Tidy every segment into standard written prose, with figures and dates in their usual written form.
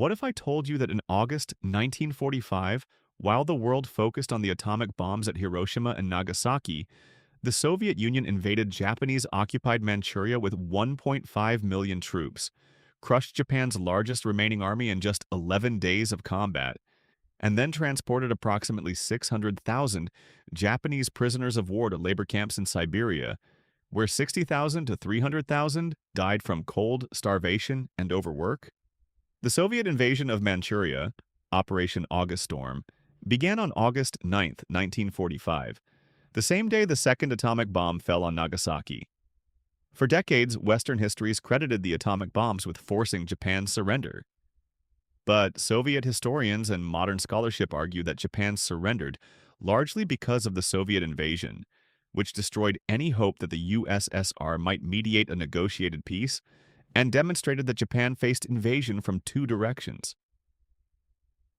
What if I told you that in August 1945, while the world focused on the atomic bombs at Hiroshima and Nagasaki, the Soviet Union invaded Japanese-occupied Manchuria with 1.5 million troops, crushed Japan's largest remaining army in just 11 days of combat, and then transported approximately 600,000 Japanese prisoners of war to labor camps in Siberia, where 60,000 to 300,000 died from cold, starvation, and overwork? The Soviet invasion of Manchuria, Operation August Storm, began on August 9, 1945, the same day the second atomic bomb fell on Nagasaki. For decades, Western histories credited the atomic bombs with forcing Japan's surrender. But Soviet historians and modern scholarship argue that Japan surrendered largely because of the Soviet invasion, which destroyed any hope that the USSR might mediate a negotiated peace and demonstrated that Japan faced invasion from two directions.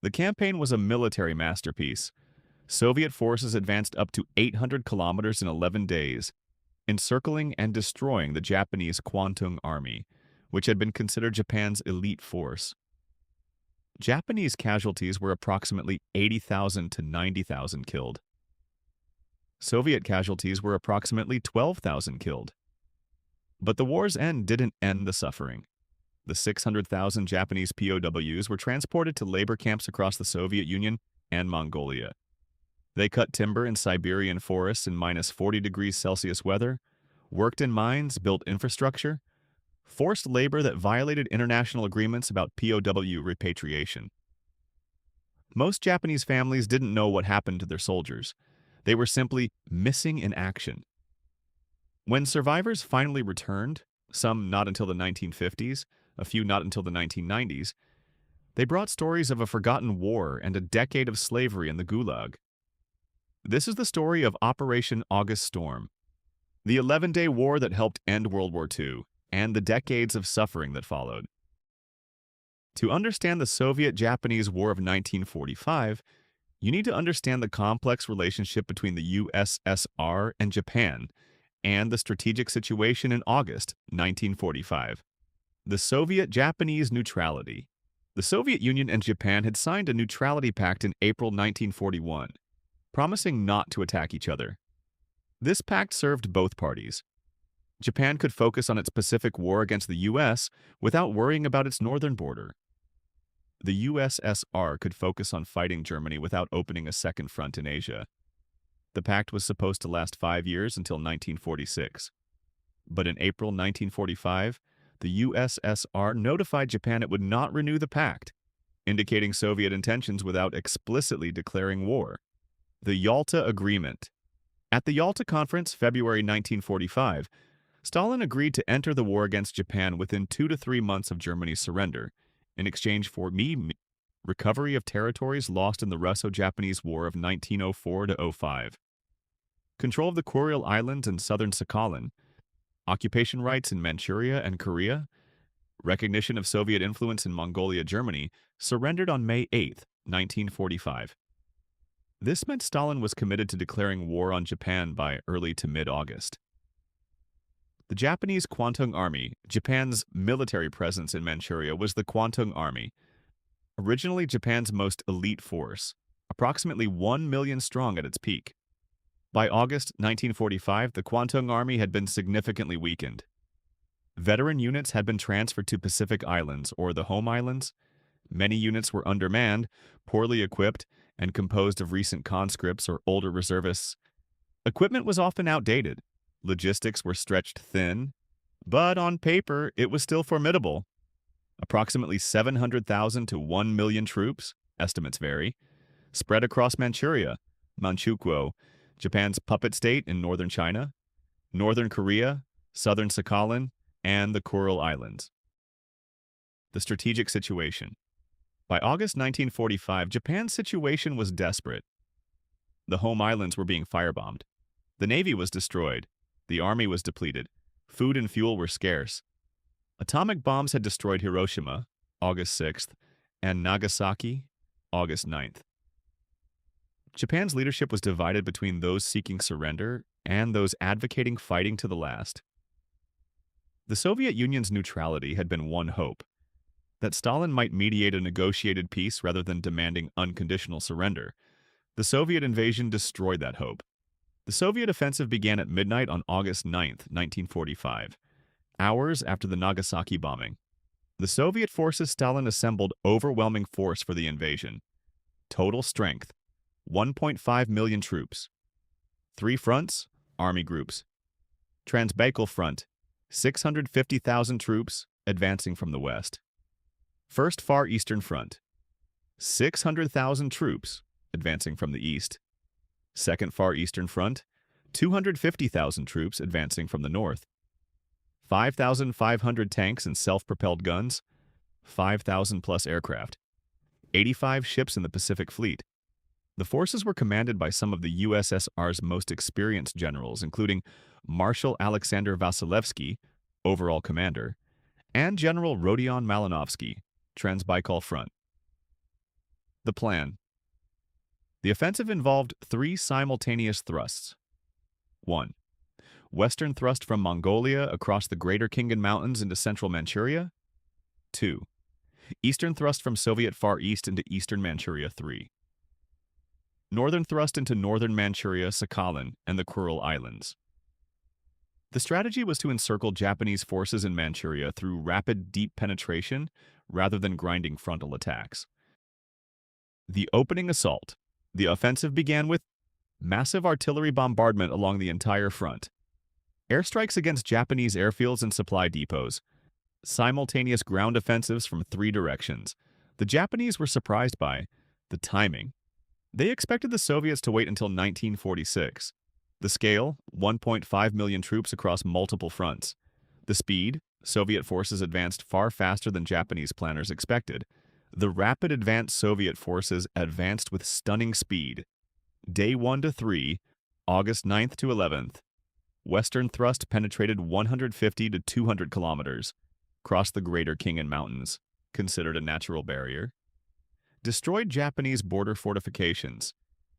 The campaign was a military masterpiece. Soviet forces advanced up to 800 kilometers in 11 days, encircling and destroying the Japanese Kwantung Army, which had been considered Japan's elite force. Japanese casualties were approximately 80,000 to 90,000 killed. Soviet casualties were approximately 12,000 killed. But the war's end didn't end the suffering. The 600,000 Japanese POWs were transported to labor camps across the Soviet Union and Mongolia. They cut timber in Siberian forests in minus 40 degrees Celsius weather, worked in mines, built infrastructure, forced labor that violated international agreements about POW repatriation. Most Japanese families didn't know what happened to their soldiers. They were simply missing in action. When survivors finally returned, some not until the 1950s, a few not until the 1990s, they brought stories of a forgotten war and a decade of slavery in the Gulag. This is the story of Operation August Storm, the 11-day war that helped end World War II, and the decades of suffering that followed. To understand the Soviet-Japanese War of 1945, you need to understand the complex relationship between the USSR and Japan, and the strategic situation in August 1945. The Soviet-Japanese neutrality. The Soviet Union and Japan had signed a neutrality pact in April 1941, promising not to attack each other. This pact served both parties. Japan could focus on its Pacific War against the U.S. without worrying about its northern border. The USSR could focus on fighting Germany without opening a second front in Asia. The pact was supposed to last 5 years until 1946. But in April 1945, the USSR notified Japan it would not renew the pact, indicating Soviet intentions without explicitly declaring war. The Yalta Agreement. At the Yalta Conference, February 1945, Stalin agreed to enter the war against Japan within 2 to 3 months of Germany's surrender, in exchange for recovery of territories lost in the Russo-Japanese War of 1904-05, control of the Kuril Islands and southern Sakhalin, occupation rights in Manchuria and Korea, recognition of Soviet influence in Mongolia, Germany, surrendered on May 8, 1945. This meant Stalin was committed to declaring war on Japan by early to mid-August. The Japanese Kwantung Army, Japan's military presence in Manchuria, was the Kwantung Army, originally Japan's most elite force, approximately 1 million strong at its peak. By August 1945, the Kwantung Army had been significantly weakened. Veteran units had been transferred to Pacific Islands, or the Home Islands. Many units were undermanned, poorly equipped, and composed of recent conscripts or older reservists. Equipment was often outdated. Logistics were stretched thin, but on paper, it was still formidable. Approximately 700,000 to 1 million troops, estimates vary, spread across Manchuria, Manchukuo, Japan's puppet state in northern China, northern Korea, southern Sakhalin, and the Kuril Islands. The strategic situation. By August 1945, Japan's situation was desperate. The home islands were being firebombed. The navy was destroyed. The army was depleted. Food and fuel were scarce. Atomic bombs had destroyed Hiroshima, August 6th, and Nagasaki, August 9th. Japan's leadership was divided between those seeking surrender and those advocating fighting to the last. The Soviet Union's neutrality had been one hope. that Stalin might mediate a negotiated peace rather than demanding unconditional surrender. The Soviet invasion destroyed that hope. The Soviet offensive began at midnight on August 9, 1945, hours after the Nagasaki bombing. The Soviet forces Stalin assembled overwhelming force for the invasion. Total strength, 1.5 million troops. 3 fronts, army groups. Transbaikal Front, 650,000 troops advancing from the west. First Far Eastern Front, 600,000 troops advancing from the east. Second Far Eastern Front, 250,000 troops advancing from the north. 5,500 tanks and self-propelled guns, 5,000 plus aircraft, 85 ships in the Pacific Fleet. The forces were commanded by some of the USSR's most experienced generals, including Marshal Alexander Vasilevsky, overall commander, and General Rodion Malinovsky, Transbaikal Front. The plan. The offensive involved 3 simultaneous thrusts. 1. Western thrust from Mongolia across the Greater Khingan Mountains into central Manchuria. 2. Eastern thrust from Soviet Far East into eastern Manchuria. 3. Northern thrust into northern Manchuria, Sakhalin, and the Kuril Islands. The strategy was to encircle Japanese forces in Manchuria through rapid, deep penetration rather than grinding frontal attacks. The opening assault. The offensive began with massive artillery bombardment along the entire front, airstrikes against Japanese airfields and supply depots, simultaneous ground offensives from 3 directions. The Japanese were surprised by the timing. They expected the Soviets to wait until 1946. The scale, 1.5 million troops across multiple fronts. The speed, Soviet forces advanced far faster than Japanese planners expected. The rapid advance Soviet forces advanced with stunning speed. Day 1 to 3, August 9th to 11th. Western thrust penetrated 150 to 200 kilometers, crossed the Greater Khingan Mountains, considered a natural barrier, destroyed Japanese border fortifications,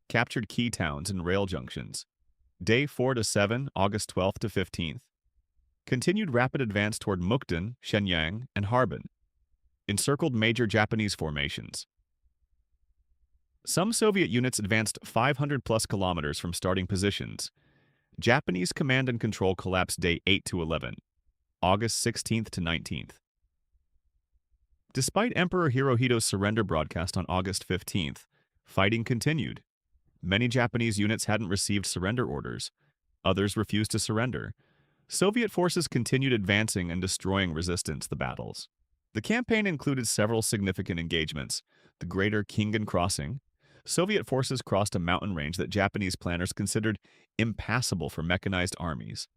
captured key towns and rail junctions. Day 4 to 7, August 12th to 15th. Continued rapid advance toward Mukden, Shenyang, and Harbin. Encircled major Japanese formations. Some Soviet units advanced 500 plus kilometers from starting positions. Japanese command and control collapsed day 8 to 11, August 16th to 19th. Despite Emperor Hirohito's surrender broadcast on August 15th, fighting continued. Many Japanese units hadn't received surrender orders. Others refused to surrender. Soviet forces continued advancing and destroying resistance the battles. The campaign included several significant engagements. The Greater Khingan Crossing. Soviet forces crossed a mountain range that Japanese planners considered impassable for mechanized armies.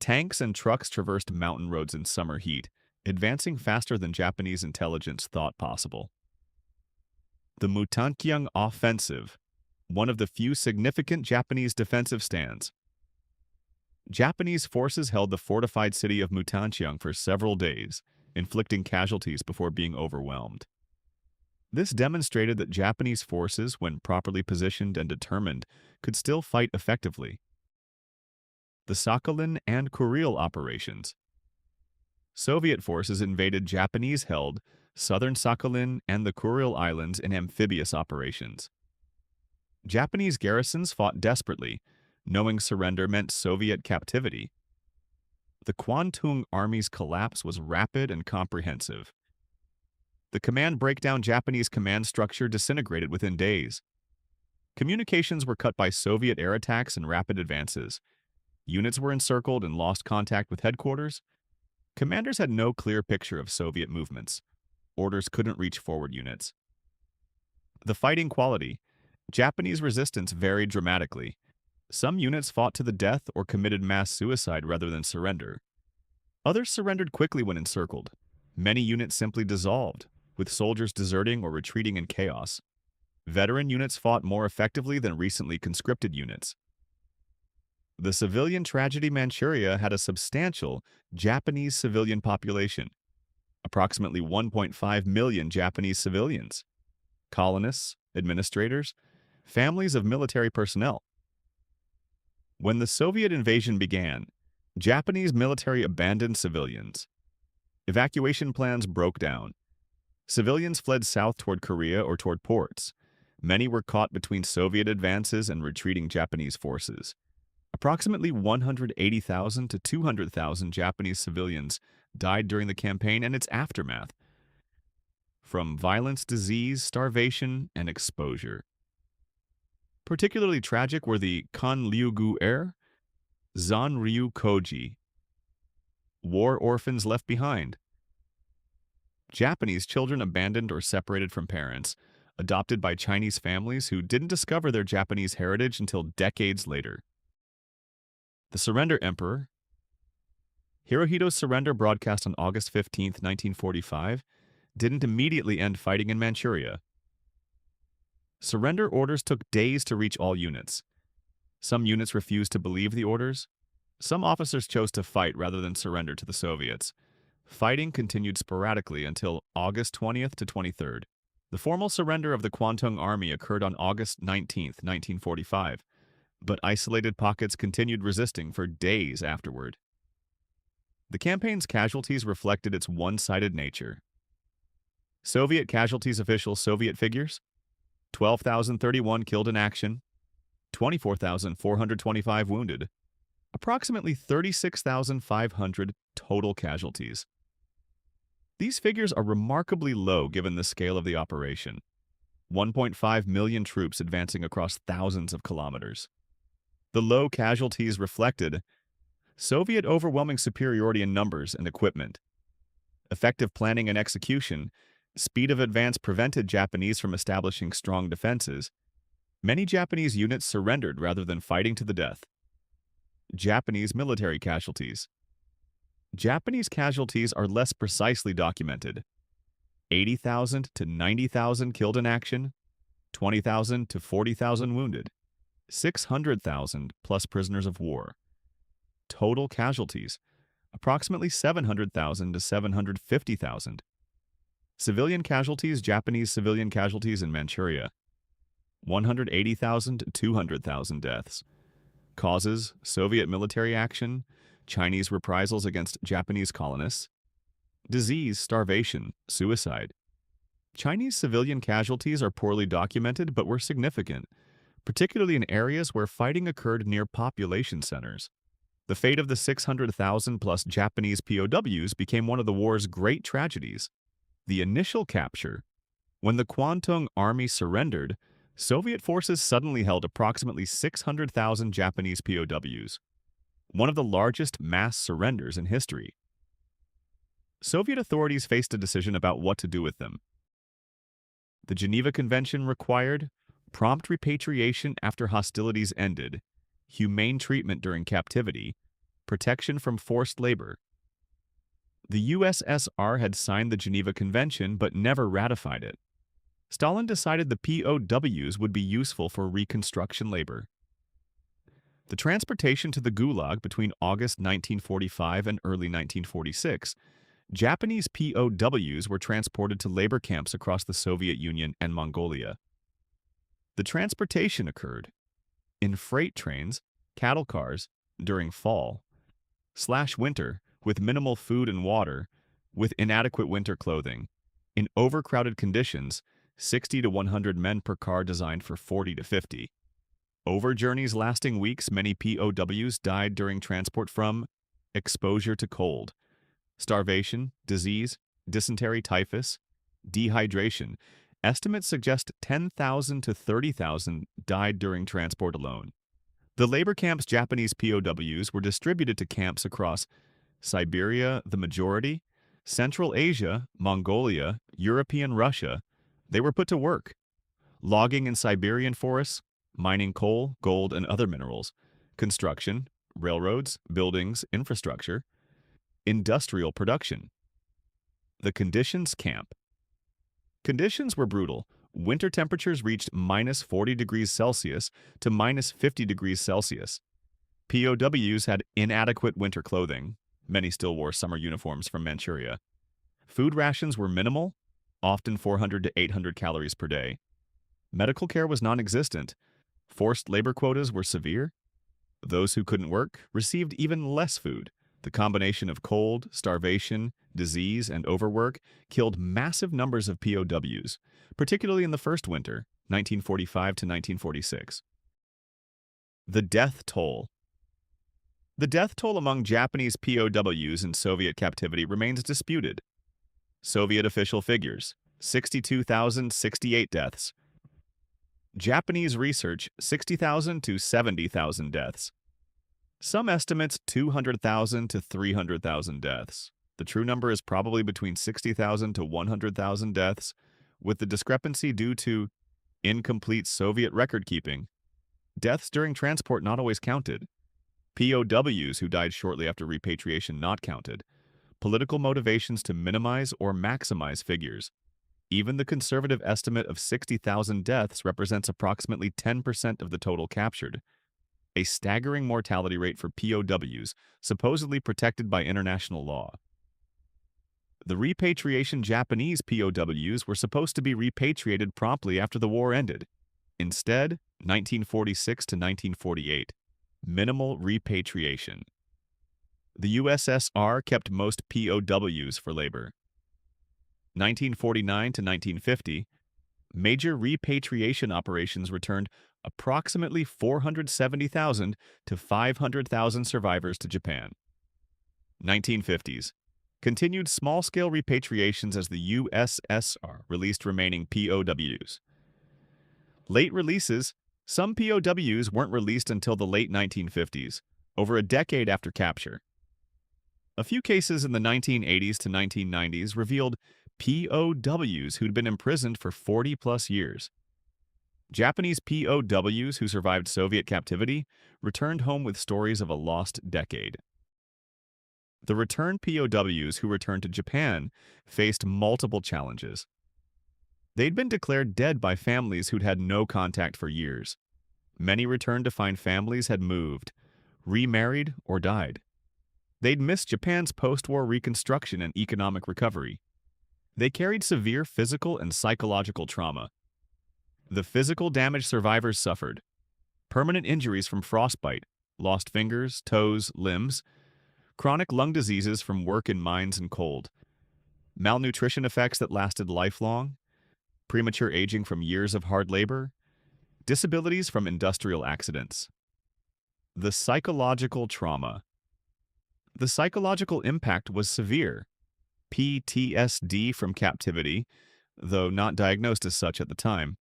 Tanks and trucks traversed mountain roads in summer heat, advancing faster than Japanese intelligence thought possible. The Mutankyang Offensive, one of the few significant Japanese defensive stands. Japanese forces held the fortified city of Mutankyang for several days, inflicting casualties before being overwhelmed. This demonstrated that Japanese forces, when properly positioned and determined, could still fight effectively. The Sakhalin and Kuril operations. Soviet forces invaded Japanese-held southern Sakhalin and the Kuril Islands in amphibious operations. Japanese garrisons fought desperately, knowing surrender meant Soviet captivity. The Kwantung Army's collapse was rapid and comprehensive. The command breakdown Japanese command structure disintegrated within days. Communications were cut by Soviet air attacks and rapid advances. Units were encircled and lost contact with headquarters. Commanders had no clear picture of Soviet movements. Orders couldn't reach forward units. The fighting quality. Japanese resistance varied dramatically. Some units fought to the death or committed mass suicide rather than surrender. Others surrendered quickly when encircled. Many units simply dissolved, with soldiers deserting or retreating in chaos. Veteran units fought more effectively than recently conscripted units. The civilian tragedy Manchuria had a substantial Japanese civilian population, approximately 1.5 million Japanese civilians, colonists, administrators, families of military personnel. When the Soviet invasion began, Japanese military abandoned civilians. Evacuation plans broke down. Civilians fled south toward Korea or toward ports. Many were caught between Soviet advances and retreating Japanese forces. Approximately 180,000 to 200,000 Japanese civilians died during the campaign and its aftermath, from violence, disease, starvation, and exposure. Particularly tragic were the Kanryugu-er, Zanryu Koji, war orphans left behind, Japanese children abandoned or separated from parents, adopted by Chinese families who didn't discover their Japanese heritage until decades later. The Surrender Emperor. Hirohito's surrender, broadcast on August 15, 1945, didn't immediately end fighting in Manchuria. Surrender orders took days to reach all units. Some units refused to believe the orders. Some officers chose to fight rather than surrender to the Soviets. Fighting continued sporadically until August 20th to 23rd. The formal surrender of the Kwantung Army occurred on August 19, 1945, but isolated pockets continued resisting for days afterward. The campaign's casualties reflected its one-sided nature. Soviet casualties. Official Soviet figures: 12,031 killed in action, 24,425 wounded, approximately 36,500 total casualties. These figures are remarkably low given the scale of the operation: 1.5 million troops advancing across thousands of kilometers. The low casualties reflected Soviet overwhelming superiority in numbers and equipment. Effective planning and execution. Speed of advance prevented Japanese from establishing strong defenses. Many Japanese units surrendered rather than fighting to the death. Japanese military casualties. Japanese casualties are less precisely documented: 80,000 to 90,000 killed in action, 20,000 to 40,000 wounded, 600,000 plus prisoners of war. Total casualties: approximately 700,000 to 750,000. Civilian casualties. Japanese civilian casualties in Manchuria: 180,000 to 200,000 deaths. Causes: Soviet military action, Chinese reprisals against Japanese colonists, disease, starvation, suicide. Chinese civilian casualties are poorly documented but were significant, particularly in areas where fighting occurred near population centers. The fate of the 600,000 plus Japanese POWs became one of the war's great tragedies. The initial capture. When the Kwantung Army surrendered, Soviet forces suddenly held approximately 600,000 Japanese POWs, one of the largest mass surrenders in history. Soviet authorities faced a decision about what to do with them. The Geneva Convention required prompt repatriation after hostilities ended, humane treatment during captivity, protection from forced labor. The USSR had signed the Geneva Convention but never ratified it. Stalin decided the POWs would be useful for reconstruction labor. The transportation to the Gulag between August 1945 and early 1946, Japanese POWs were transported to labor camps across the Soviet Union and Mongolia. The transportation occurred in freight trains, cattle cars, during fall/winter, with minimal food and water, with inadequate winter clothing, in overcrowded conditions, 60 to 100 men per car designed for 40 to 50. Over journeys lasting weeks, many POWs died during transport from exposure to cold, starvation, disease, dysentery, typhus, dehydration. Estimates suggest 10,000 to 30,000 died during transport alone. The labor camps. Japanese POWs were distributed to camps across Siberia, the majority, Central Asia, Mongolia, European Russia. They were put to work: logging in Siberian forests, mining coal, gold, and other minerals, construction, railroads, buildings, infrastructure, industrial production. The conditions. Camp conditions were brutal. Winter temperatures reached -40 degrees Celsius to -50 degrees Celsius. POWs had inadequate winter clothing. Many still wore summer uniforms from Manchuria. Food rations were minimal, often 400 to 800 calories per day. Medical care was non-existent. Forced labor quotas were severe. Those who couldn't work received even less food. The combination of cold, starvation, disease, and overwork killed massive numbers of POWs, particularly in the first winter, 1945 to 1946. The death toll. The death toll among Japanese POWs in Soviet captivity remains disputed. Soviet official figures: 62,068 deaths. Japanese research: 60,000 to 70,000 deaths. Some estimates 200,000 to 300,000 deaths. The true number is probably between 60,000 to 100,000 deaths, with the discrepancy due to incomplete Soviet record-keeping. Deaths during transport not always counted. POWs who died shortly after repatriation not counted. Political motivations to minimize or maximize figures. Even the conservative estimate of 60,000 deaths represents approximately 10% of the total captured. A staggering mortality rate for POWs, supposedly protected by international law. The repatriation Japanese POWs were supposed to be repatriated promptly after the war ended. Instead, 1946 to 1948. Minimal repatriation. The USSR kept most POWs for labor. 1949 to 1950, major repatriation operations returned approximately 470,000 to 500,000 survivors to Japan. 1950s, continued small-scale repatriations as the USSR released remaining POWs. Late releases. Some POWs weren't released until the late 1950s, over a decade after capture. A few cases in the 1980s to 1990s revealed POWs who'd been imprisoned for 40-plus years. Japanese POWs who survived Soviet captivity returned home with stories of a lost decade. The returned POWs who returned to Japan faced multiple challenges. They'd been declared dead by families who'd had no contact for years. Many returned to find families had moved, remarried, or died. They'd missed Japan's post-war reconstruction and economic recovery. They carried severe physical and psychological trauma. The physical damage survivors suffered: permanent injuries from frostbite, lost fingers, toes, limbs, chronic lung diseases from work in mines and cold, malnutrition effects that lasted lifelong, premature aging from years of hard labor, disabilities from industrial accidents. The psychological trauma. The psychological impact was severe. PTSD from captivity, though not diagnosed as such at the time.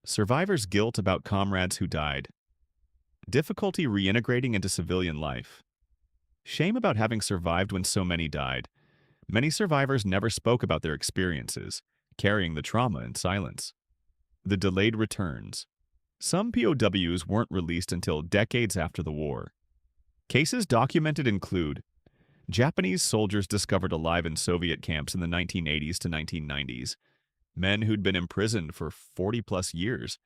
Survivors' guilt about comrades who died. Difficulty reintegrating into civilian life. Shame about having survived when so many died. Many survivors never spoke about their experiences, carrying the trauma in silence. The delayed returns. Some POWs weren't released until decades after the war. Cases documented include Japanese soldiers discovered alive in Soviet camps in the 1980s to 1990s, men who'd been imprisoned for 40-plus years,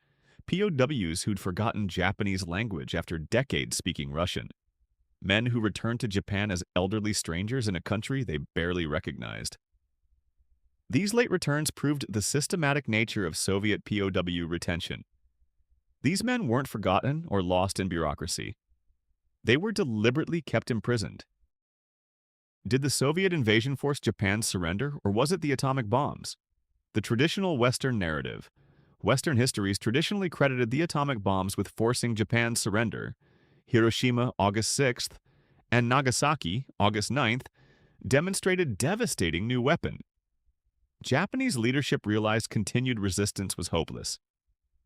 POWs who'd forgotten Japanese language after decades speaking Russian, men who returned to Japan as elderly strangers in a country they barely recognized. These late returns proved the systematic nature of Soviet POW retention. These men weren't forgotten or lost in bureaucracy. They were deliberately kept imprisoned. Did the Soviet invasion force Japan's surrender, or was it the atomic bombs? The traditional Western narrative. Western histories traditionally credited the atomic bombs with forcing Japan's surrender. Hiroshima, August 6th, and Nagasaki, August 9th, demonstrated devastating new weapon. Japanese leadership realized continued resistance was hopeless.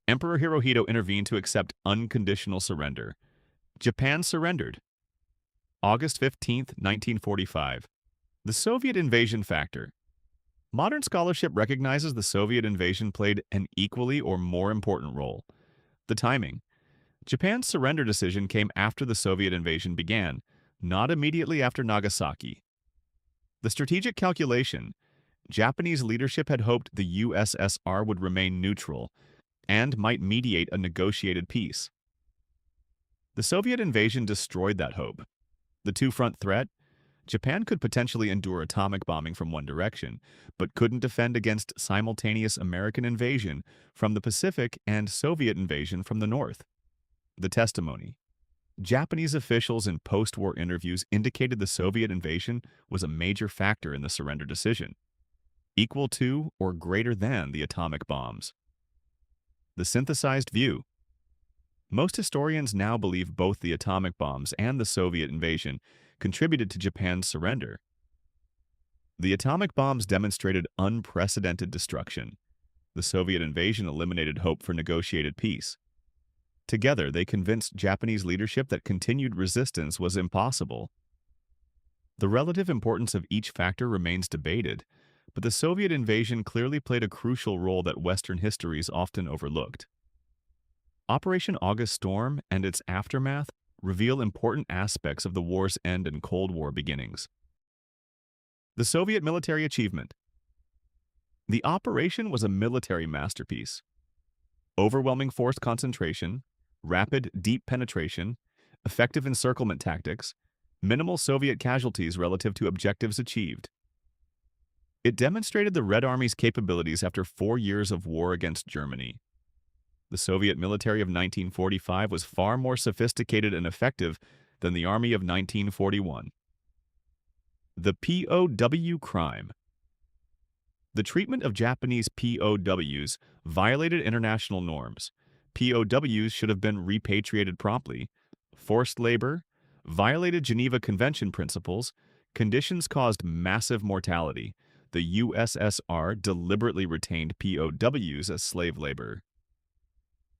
Emperor Hirohito intervened to accept unconditional surrender. Japan surrendered. August 15, 1945. The Soviet invasion factor. Modern scholarship recognizes the Soviet invasion played an equally or more important role. The timing. Japan's surrender decision came after the Soviet invasion began, not immediately after Nagasaki. The strategic calculation. Japanese leadership had hoped the USSR would remain neutral and might mediate a negotiated peace. The Soviet invasion destroyed that hope. The two-front threat. Japan could potentially endure atomic bombing from one direction, but couldn't defend against simultaneous American invasion from the Pacific and Soviet invasion from the north. The testimony. Japanese officials in post-war interviews indicated the Soviet invasion was a major factor in the surrender decision, equal to or greater than the atomic bombs. The synthesized view. Most historians now believe both the atomic bombs and the Soviet invasion contributed to Japan's surrender. The atomic bombs demonstrated unprecedented destruction. The Soviet invasion eliminated hope for negotiated peace. Together, they convinced Japanese leadership that continued resistance was impossible. The relative importance of each factor remains debated, but the Soviet invasion clearly played a crucial role that Western history is often overlooked. Operation August Storm and its aftermath reveal important aspects of the war's end and Cold War beginnings. The Soviet military achievement. The operation was a military masterpiece. Overwhelming force concentration, rapid, deep penetration, effective encirclement tactics, minimal Soviet casualties relative to objectives achieved. It demonstrated the Red Army's capabilities after 4 years of war against Germany. The Soviet military of 1945 was far more sophisticated and effective than the Army of 1941. The POW crime. The treatment of Japanese POWs violated international norms. POWs should have been repatriated promptly. Forced labor, violated Geneva Convention principles, conditions caused massive mortality. The USSR deliberately retained POWs as slave labor.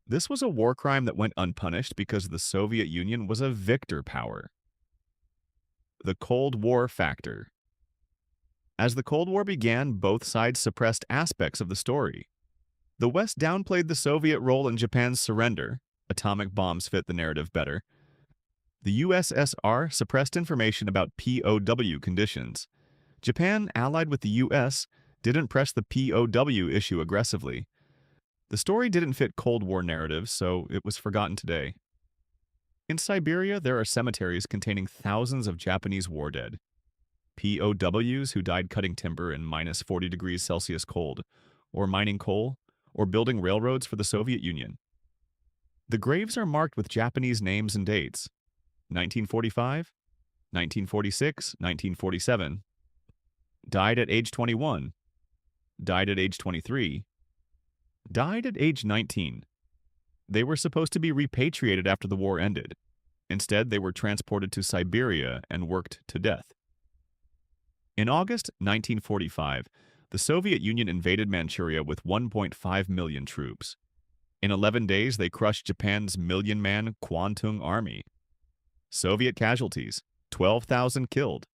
This was a war crime that went unpunished because the Soviet Union was a victor power. The Cold War factor. As the Cold War began, both sides suppressed aspects of the story. The West downplayed the Soviet role in Japan's surrender. Atomic bombs fit the narrative better. The USSR suppressed information about POW conditions. Japan, allied with the US, didn't press the POW issue aggressively. The story didn't fit Cold War narratives, so it was forgotten today. In Siberia, there are cemeteries containing thousands of Japanese war dead. POWs who died cutting timber in minus 40 degrees Celsius cold, or mining coal, or building railroads for the Soviet Union. The graves are marked with Japanese names and dates. 1945, 1946, 1947. Died at age 21. Died at age 23. Died at age 19. They were supposed to be repatriated after the war ended. Instead, they were transported to Siberia and worked to death. In August 1945, the Soviet Union invaded Manchuria with 1.5 million troops. In 11 days, they crushed Japan's million-man Kwantung Army. Soviet casualties, 12,000 killed.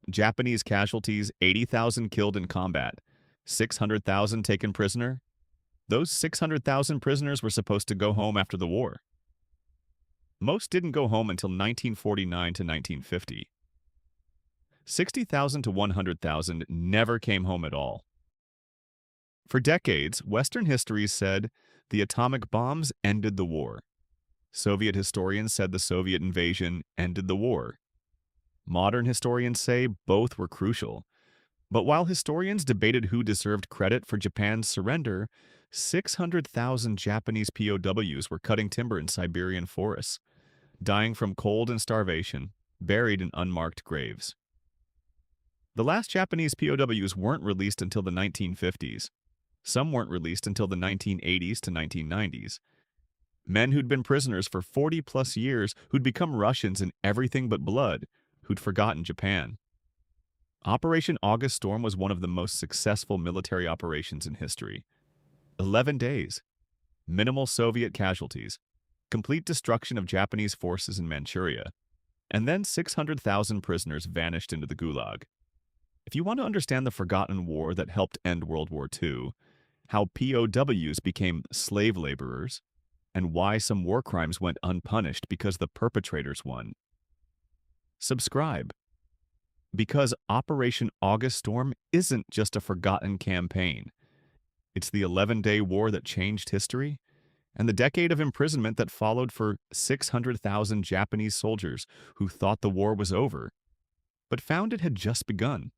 Japanese casualties, 80,000 killed in combat, 600,000 taken prisoner. Those 600,000 prisoners were supposed to go home after the war. Most didn't go home until 1949 to 1950. 60,000 to 100,000 never came home at all. For decades, Western histories said the atomic bombs ended the war. Soviet historians said the Soviet invasion ended the war. Modern historians say both were crucial. But while historians debated who deserved credit for Japan's surrender, 600,000 Japanese POWs were cutting timber in Siberian forests, dying from cold and starvation, buried in unmarked graves. The last Japanese POWs weren't released until the 1950s. Some weren't released until the 1980s to 1990s. Men who'd been prisoners for 40-plus years, who'd become Russians in everything but blood, who'd forgotten Japan. Operation August Storm was one of the most successful military operations in history. 11 days, minimal Soviet casualties, complete destruction of Japanese forces in Manchuria, and then 600,000 prisoners vanished into the Gulag. If you want to understand the forgotten war that helped end World War II, how POWs became slave laborers, and why some war crimes went unpunished because the perpetrators won, subscribe. Because Operation August Storm isn't just a forgotten campaign. It's the 11-day war that changed history, and the decade of imprisonment that followed for 600,000 Japanese soldiers who thought the war was over, but found it had just begun.